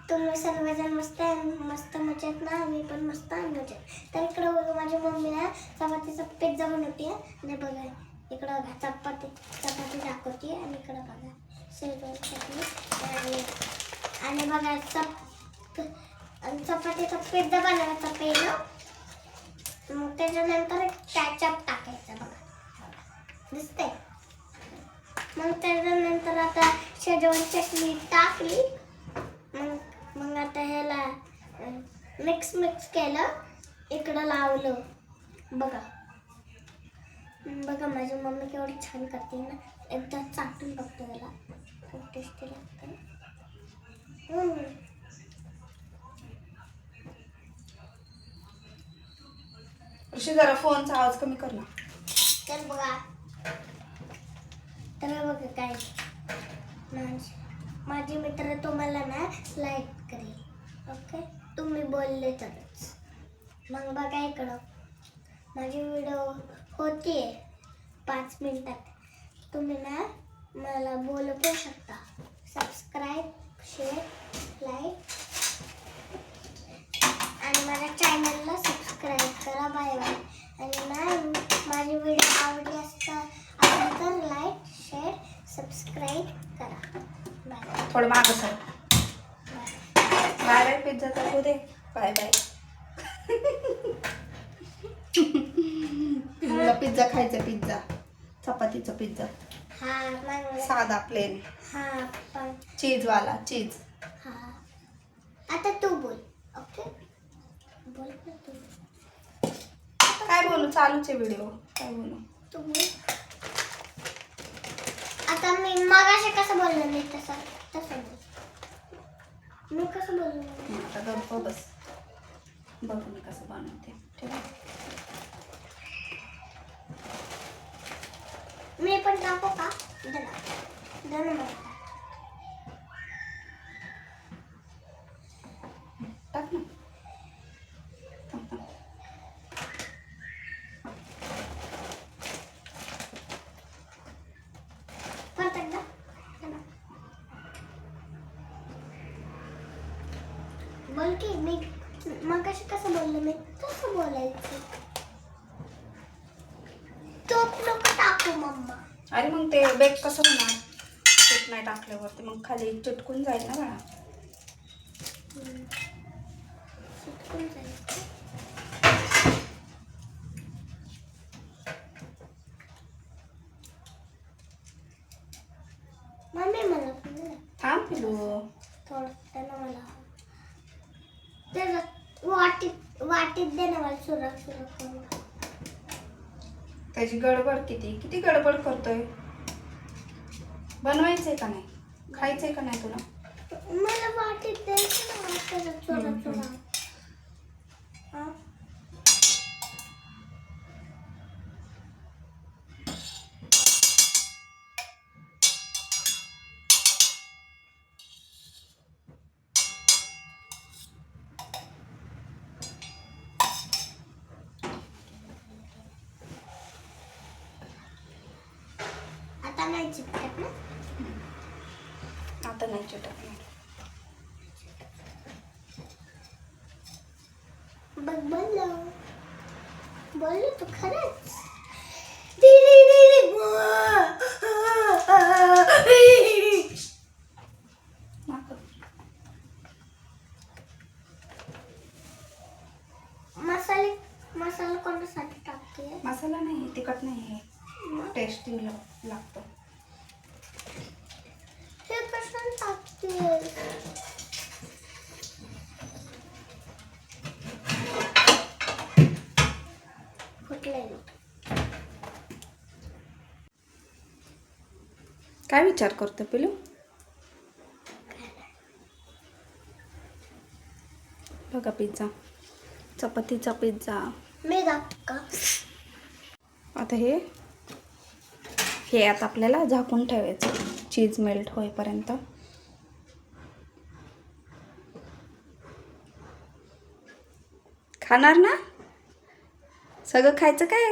तुम्ही सर्वजण मस्त मजेत ना. मी पण मस्त मजेत. तर इकडं बघा माझी मम्मी ना चपातीचा पिझ्झा बनवते आणि बघा इकडं चपाती दाखवते आणि इकडं बघा शेजवान चटणी आणि बघा चपातीचा पिझ्झा बनवायचा पहिलं. मग त्याच्यानंतर कॅचअप टाकायचं बघा दिसते. मग त्याच्यानंतर आता शेजवान चटणी टाकली. मग आता ह्याला मिक्स केलं. इकडं लावलं बघा माझी मम्मी केवढी छान करते ना. एकदा चाटून बघतो याला खूप टेस्टी लागतं. ऋषी जरा फोनचा आवाज कमी कर ना. तर बघा काय माझी मित्र तुम्हाला ना लाईक करेल. ओके तुम्ही बोलले तरच. मग बघा इकडं माझी व्हिडिओ होतीये 5 मिनिटात. तुम्ही ना मला बोलू पण शकता. सबस्क्राईब शेअर लाईक आणि माझ्या चॅनलला सबस्क्राईब करा. Bye bye. आणि ना माझी व्हिडिओ आवडली असेल तर लाईक शेअर सबस्क्राईब करा. बाय. थोडं मागं सर. Bye bye. पिझ्झा चालू दे. Bye bye. पिझ्झा पिझ्झा खायचा. पिझ्झा चपातीचा पिझ्झा साधा प्लेन. पण चीजवाला चीज. आता तू बोल. ओके बोल तू. काय बोलू? चालूच आहे व्हिडिओ. काय बोलू? तू बोल. आता मी मगाशी कसं बोललो मी तसं बोल. मी कसं बोललो? आता गप्प बस. बघ मी कसं बनवते. ठीक आहे. मी पण टाकू का? दे ना मला. टाक ना. परत एकदा. बोल की मी मगाशी कसं बोललो मी तसं बोलायचं. तूप नको टाकू मम्मा. अरे मग ते बेक कसं होणार? तूप नाही टाकल्यावरती मग खाली चिटकून जाईल ना बाळा. चिटकून जाईल. मम्मी मला पण थांब पिलू. थोडं त्यांना मला वाटीत दे ना मला सुरख करून. त्याची गडबड किती गडबड करतोय. बनवायचंय का नाही? खायचंय का नाही तुला? मला वाटीत द्यायचं ना चुरा. आता नाही चिपकत ना. आता नाही चिटकणार. बोललो तू खरंच. मसाला कोणासाठी टाकते? मसाला नाही, तिखट नाही आहे. टेस्टी लागतं. हे कशाला टाकते? काय विचार करतो पिलू? बघा पिझ्झा, चपातीचा पिझ्झा. मी का आता हे आता आपल्याला झाकून ठेवायचं चीज मेल्ट होईपर्यंत. खाणार ना? सगळं खायचं काय?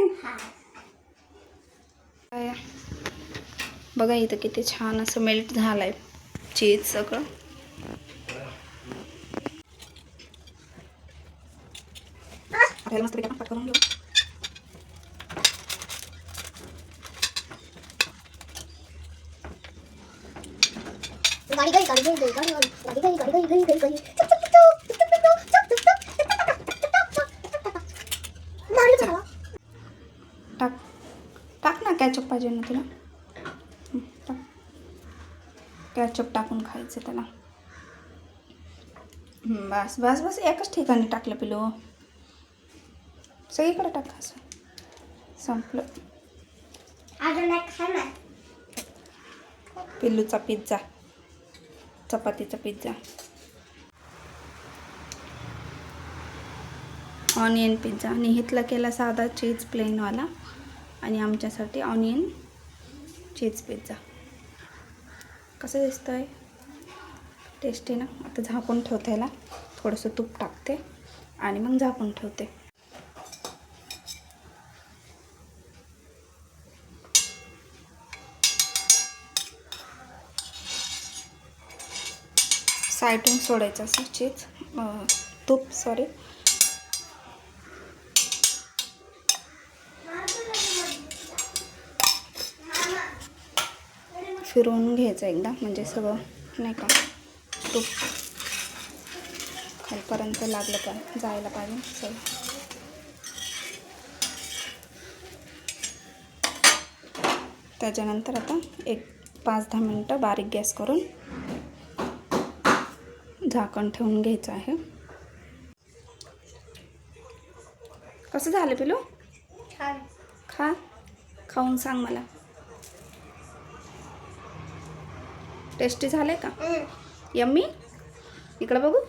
बघा इथं किती छान असं मेल्ट झालंय चीज सगळं. आपल्याला मस्तपैकी आपण कट करून घेऊ. गाडी गाडी गाडी गाडी गाडी गाडी गाडी गाडी गाडी गाडी गाडी टाक टाक ना कॅचअप पाहिजे ना तुला. टाक कॅचअप टाकून खायचं त्याला. बस बस बस एकच ठिकाणी टाकलं पिलो. सगळीकडे टाक असं. संपलं. अजून एक खाना. पिल्लूचा पिझ्झा, चपातीचा पिझ्झा, ऑनियन पिझ्झा. निहितला केला साधा चीज प्लेनवाला आणि आमच्यासाठी ऑनियन चीज पिझ्झा. कसं दिसतंय? टेस्टी ना. आता झाकून ठेवते ह्याला. थोडंसं तूप टाकते आणि मग झाकून ठेवते. साईडून सोडायचं असं चीज तूप सॉरी. फिरवून घ्यायचं एकदा म्हणजे सगळं नाही का तूप खालपर्यंत लागलं तर जायला पाहिजे सगळं. त्याच्यानंतर आता एक 5-10 मिनटं बारीक गॅस करून झाकण ठेवून घ्यायचं आहे. कसं झालं पिलू? छान. खा खाऊन सांग मला. टेस्टी झाले का? यम्मी. इकडं बघू.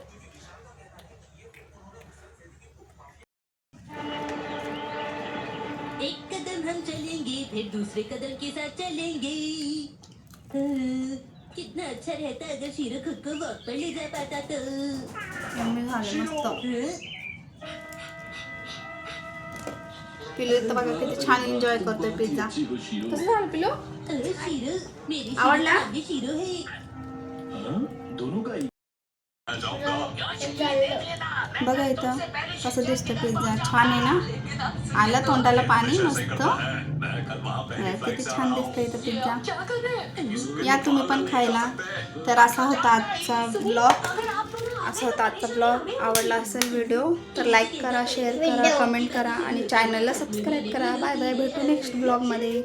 एक कदम हम चलेंगे फिर दूसरे कदम के साथ चलेंगे. कितना अच्छा रहता अगर शीरो खुद को वॉक पर ले जा पाता तो. यम्मी झालं मस्त. पिलू तर बघा किती छान एन्जॉय करतोय पिझ्झा. कसं झालं पिलू? शीरो मेरी आवडला? शीरो है. दोनों का बघा इथं कसं दिसतं पिझ्झा. छान आहे ना. आलं तोंडाला पाणी मस्त. किती छान दिसतं इथं पिझ्झा. या तुम्ही पण खायला. तर असा होता आजचा ब्लॉग. आवडला असेल व्हिडिओ तर लाईक करा, शेअर करा, कमेंट करा आणि चॅनलला सबस्क्राईब करा. Bye bye. भेटू नेक्स्ट ब्लॉगमध्ये.